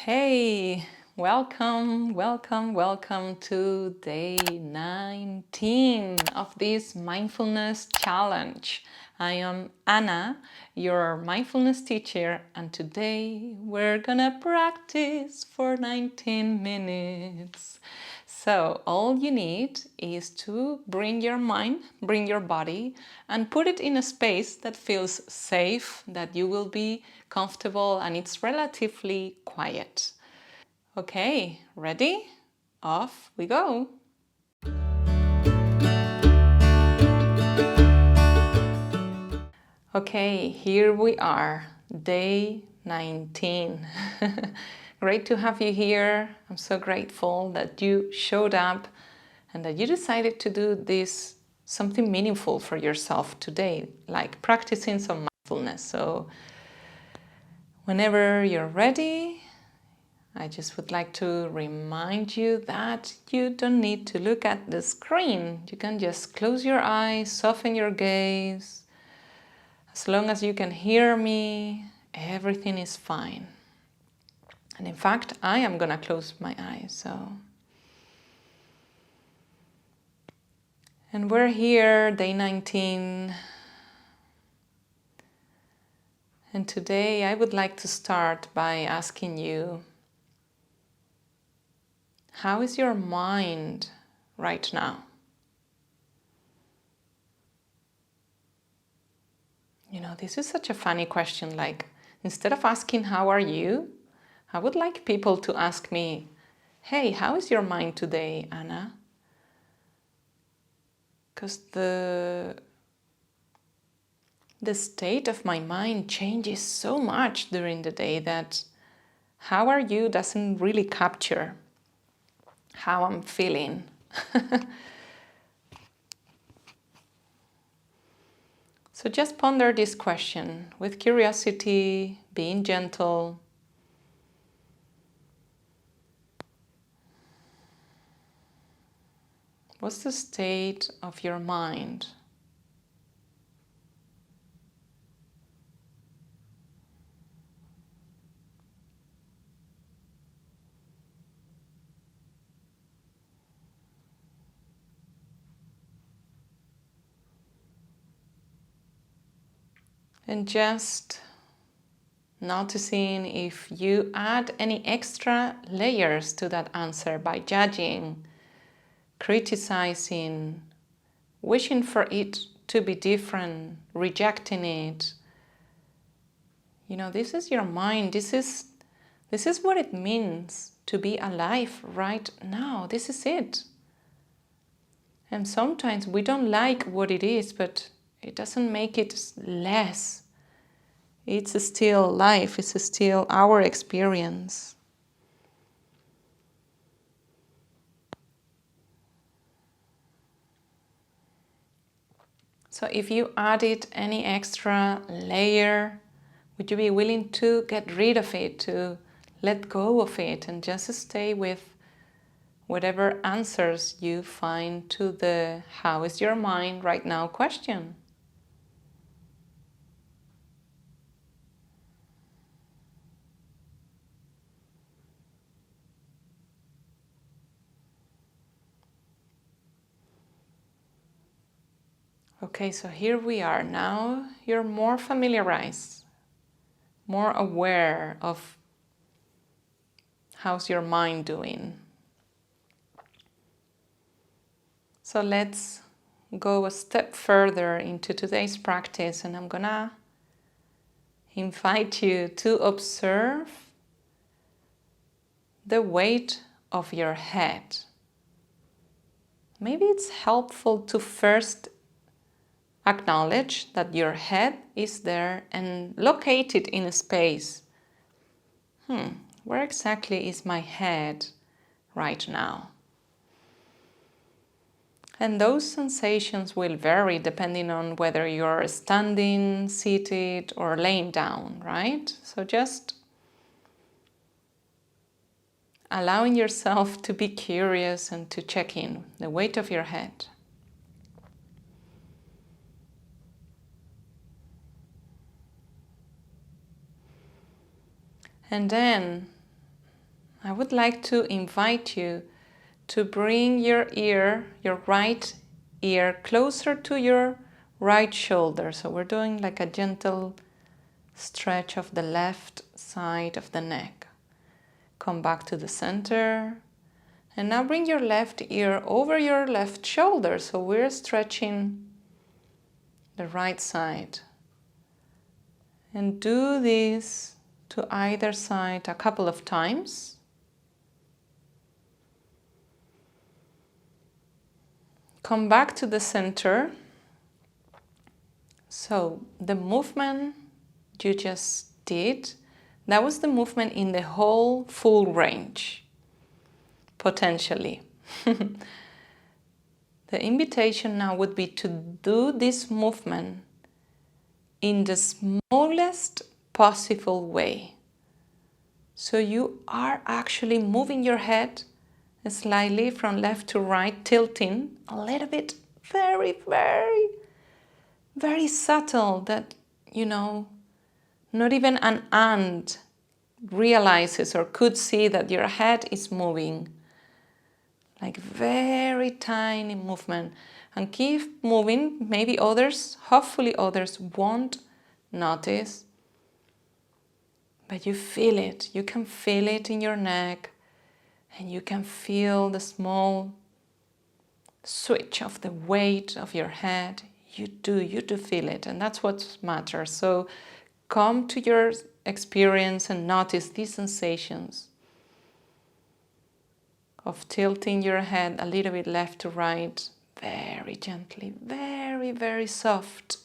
Hey, welcome to day 19 of this mindfulness challenge. I am Anna, your mindfulness teacher, and today we're gonna practice for 19 minutes. So, all you need is to bring your mind, bring your body, and put it in a space that feels safe, that you will be comfortable, and it's relatively quiet. Okay, ready? Off we go! Okay, here we are, day 19. Great to have you here. I'm so grateful that you showed up and that you decided to do this something meaningful for yourself today, like practicing some mindfulness. So, whenever you're ready, I just would like to remind you that you don't need to look at the screen. You can just close your eyes, soften your gaze. As long as you can hear me, everything is fine. And in fact, I am gonna close my eyes. And we're here, day 19. And today I would like to start by asking you, how is your mind right now? You know, this is such a funny question. Like, instead of asking, how are you? I would like people to ask me, hey, how is your mind today, Anna? Because the state of my mind changes so much during the day that how are you doesn't really capture how I'm feeling. So just ponder this question with curiosity, being gentle. What's the state of your mind? And just noticing if you add any extra layers to that answer by judging, criticizing, wishing for it to be different, rejecting it. You know, this is your mind. This is what it means to be alive right now. This is it. And sometimes we don't like what it is, but it doesn't make it less. It's still life. It's still our experience. So if you added any extra layer, would you be willing to get rid of it, to let go of it, and just stay with whatever answers you find to the how is your mind right now question? Okay, so here we are. Now you're more familiarized, more aware of how's your mind doing. So let's go a step further into today's practice, and I'm gonna invite you to observe the weight of your head. Maybe it's helpful to first acknowledge that your head is there and locate it in a space. Where exactly is my head right now? And those sensations will vary depending on whether you're standing, seated, or laying down, right? So just allowing yourself to be curious and to check in the weight of your head. And then I would like to invite you to bring your right ear, closer to your right shoulder. So we're doing like a gentle stretch of the left side of the neck. Come back to the center. And now bring your left ear over your left shoulder. So we're stretching the right side. And do this to either side a couple of times. Come back to the center. So the movement you just did, that was the movement in the whole full range, potentially. The invitation now would be to do this movement in the smallest possible way. So you are actually moving your head slightly from left to right, tilting a little bit, very, very, very subtle that, not even an ant realizes or could see that your head is moving. Like very tiny movement. And keep moving. Maybe hopefully others won't notice. But you feel it. You can feel it in your neck. And you can feel the small switch of the weight of your head. You do feel it. And that's what matters. So come to your experience and notice these sensations of tilting your head a little bit left to right, very gently, very, very soft.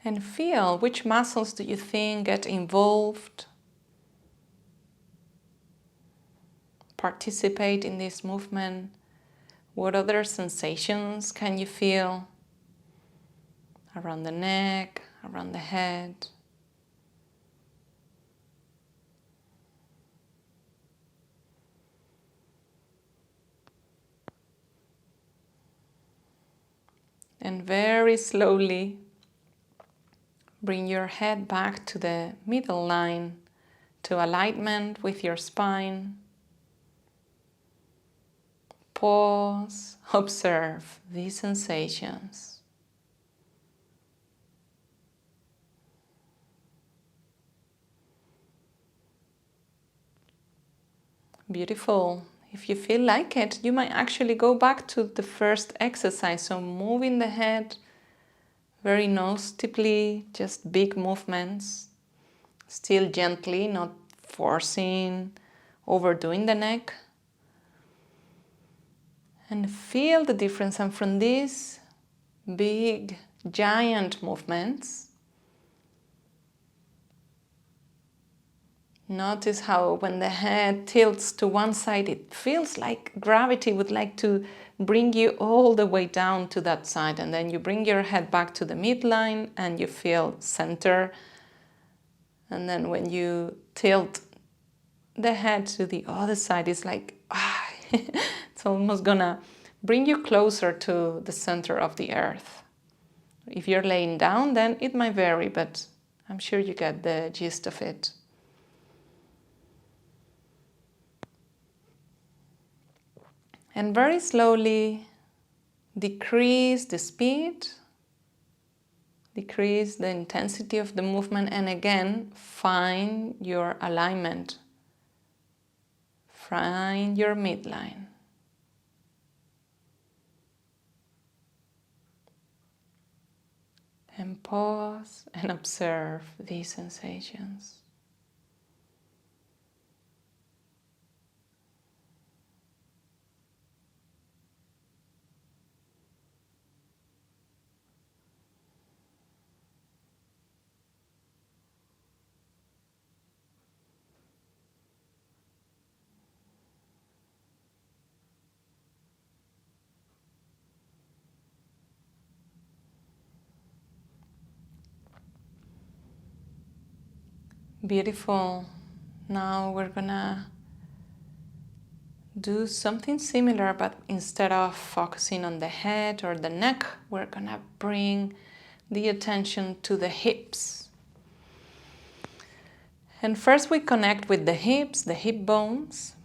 And feel which muscles do you think get involved. Participate in this movement. What other sensations can you feel around the neck, around the head? And very slowly bring your head back to the middle line, to alignment with your spine. Pause, observe these sensations. Beautiful. If you feel like it, you might actually go back to the first exercise. So moving the head very noticeably, just big movements. Still gently, not forcing, overdoing the neck. And feel the difference. And from these big, giant movements, notice how when the head tilts to one side, it feels like gravity would like to bring you all the way down to that side. And then you bring your head back to the midline and you feel center. And then when you tilt the head to the other side, it's like, it's almost gonna bring you closer to the center of the earth. If you're laying down, then it might vary, but I'm sure you get the gist of it. And very slowly decrease the speed, decrease the intensity of the movement, and again, find your alignment. Find your midline. And pause and observe these sensations. Beautiful. Now we're gonna do something similar, but instead of focusing on the head or the neck, we're gonna bring the attention to the hips. And first we connect with the hips, the hip bones.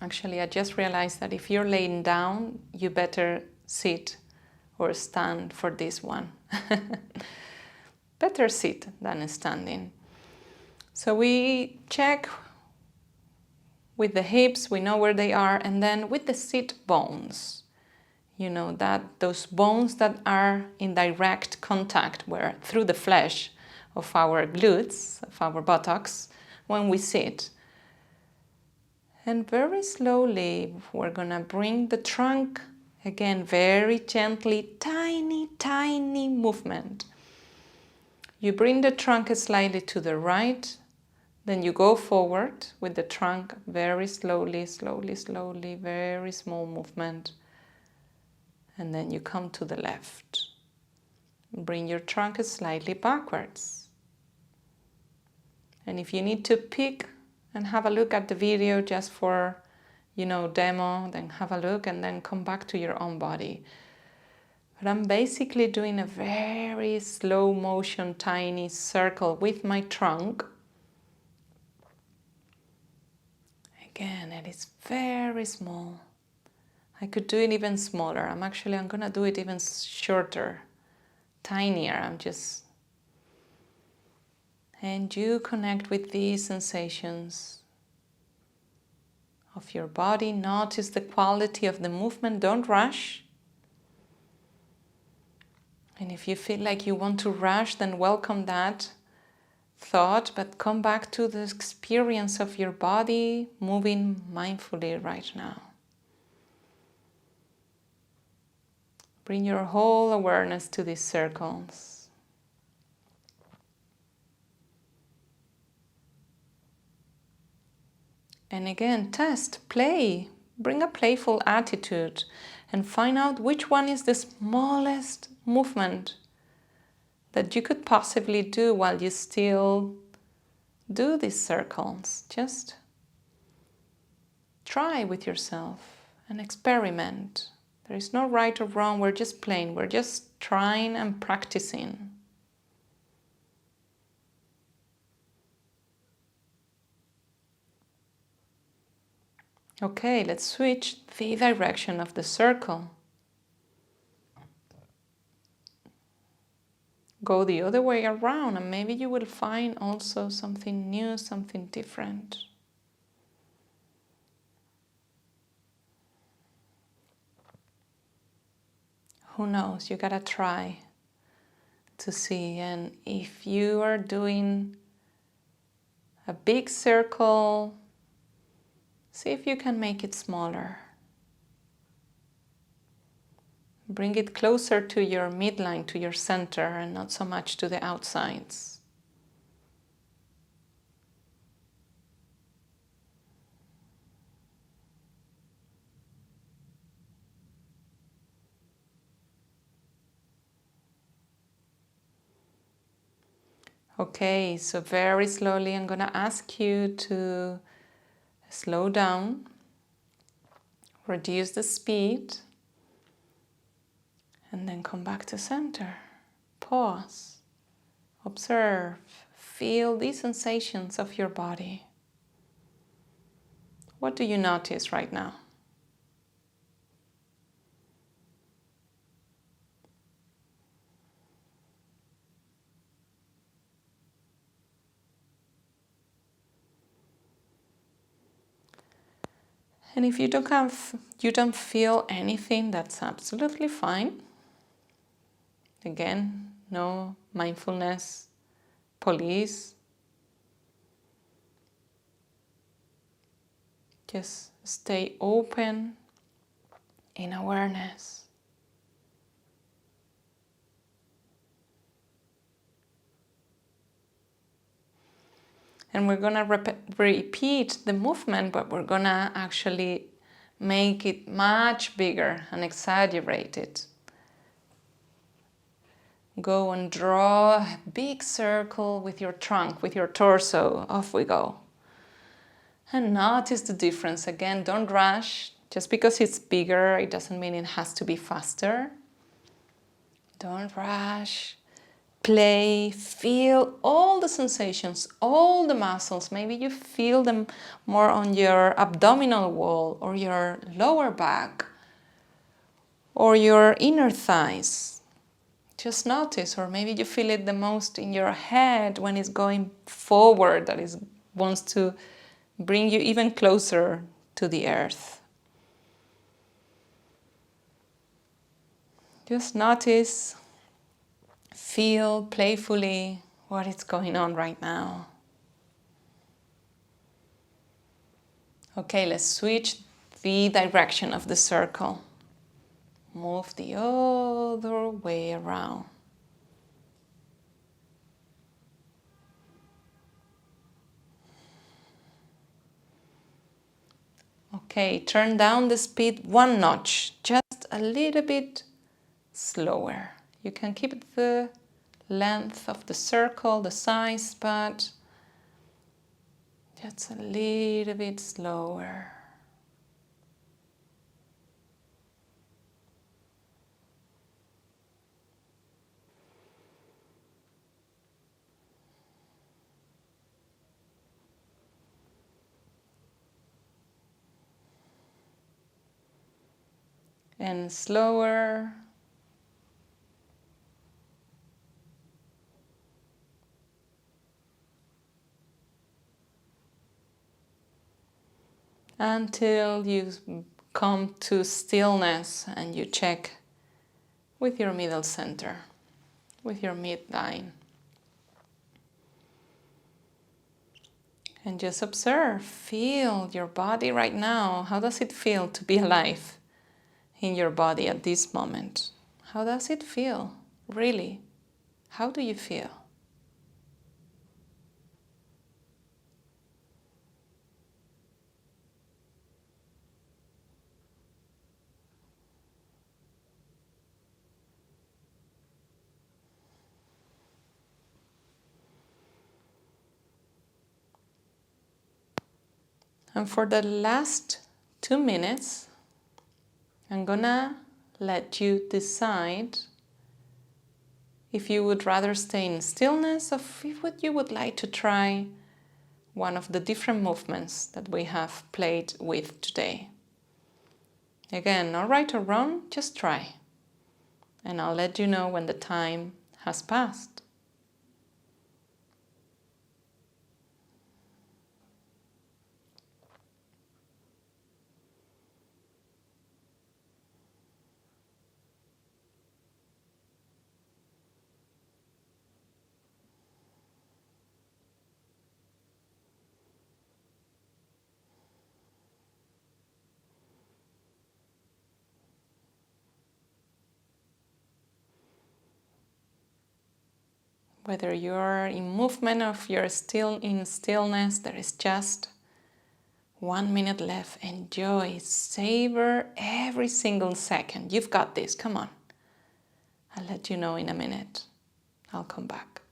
Actually, I just realized that if you're laying down, you better sit or stand for this one. Better sit than standing. So we check with the hips, we know where they are, and then with the sit bones. You know, that those bones that are in direct contact through the flesh of our glutes, of our buttocks, when we sit. And very slowly, we're gonna bring the trunk, again, very gently, tiny, tiny movement. You bring the trunk slightly to the right, then you go forward with the trunk very slowly, slowly, slowly, very small movement. And then you come to the left. Bring your trunk slightly backwards. And if you need to pick and have a look at the video just for, demo, then have a look and then come back to your own body. But I'm basically doing a very slow motion, tiny circle with my trunk. Again, it is very small. I could do it even smaller. I'm going to do it even shorter, tinier. And you connect with these sensations of your body. Notice the quality of the movement. Don't rush. And if you feel like you want to rush, then welcome that thought, but come back to the experience of your body moving mindfully right now. Bring your whole awareness to these circles. And again, test, play, bring a playful attitude and find out which one is the smallest movement that you could possibly do while you still do these circles. Just try with yourself and experiment. There is no right or wrong, we're just playing, we're just trying and practicing. Okay, let's switch the direction of the circle. Go the other way around and maybe you will find also something new, something different. Who knows? You gotta try to see. And if you are doing a big circle, see if you can make it smaller. Bring it closer to your midline, to your center, and not so much to the outsides. Okay, so very slowly I'm going to ask you to slow down, reduce the speed, and then come back to center. Pause, observe, feel these sensations of your body. What do you notice right now? And if you don't feel anything, that's absolutely fine. Again, no mindfulness police. Just stay open in awareness. And we're going to repeat the movement, but we're going to actually make it much bigger and exaggerate it. Go and draw a big circle with your trunk, with your torso. Off we go. And notice the difference. Again, don't rush. Just because it's bigger, it doesn't mean it has to be faster. Don't rush. play, feel all the sensations, all the muscles. Maybe you feel them more on your abdominal wall or your lower back or your inner thighs. Just notice, or maybe you feel it the most in your head when it's going forward, that it wants to bring you even closer to the earth. Just notice, feel playfully what is going on right now. Okay, let's switch the direction of the circle. Move the other way around. Okay, turn down the speed one notch, just a little bit slower. You can keep the length of the circle, the size, but just a little bit slower. And slower. Until you come to stillness and you check with your middle center, with your midline. And just observe, feel your body right now. How does it feel to be alive in your body at this moment? How does it feel? Really? How do you feel? And for the last 2 minutes, I'm gonna let you decide if you would rather stay in stillness or if you would like to try one of the different movements that we have played with today. Again, no right or wrong, just try. And I'll let you know when the time has passed. Whether you're in movement or if you're still in stillness, there is just 1 minute left. Enjoy, savor every single second. You've got this, come on. I'll let you know in a minute. I'll come back.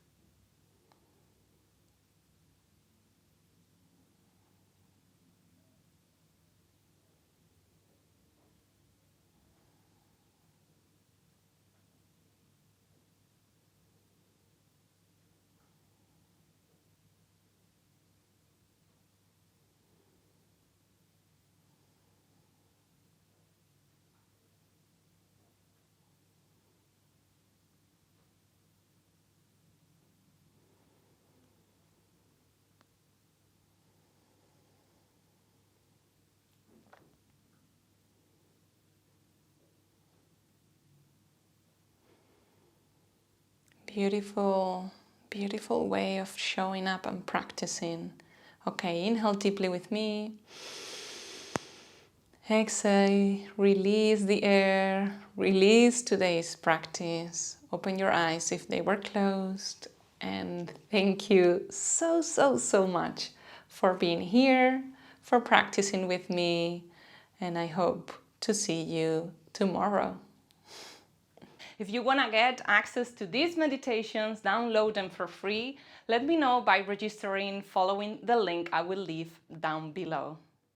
Beautiful, beautiful way of showing up and practicing. Okay, inhale deeply with me. Exhale, release the air, release today's practice. Open your eyes if they were closed. And thank you so, so, so much for being here, for practicing with me. And I hope to see you tomorrow. If you want to get access to these meditations, download them for free. Let me know by registering following the link I will leave down below.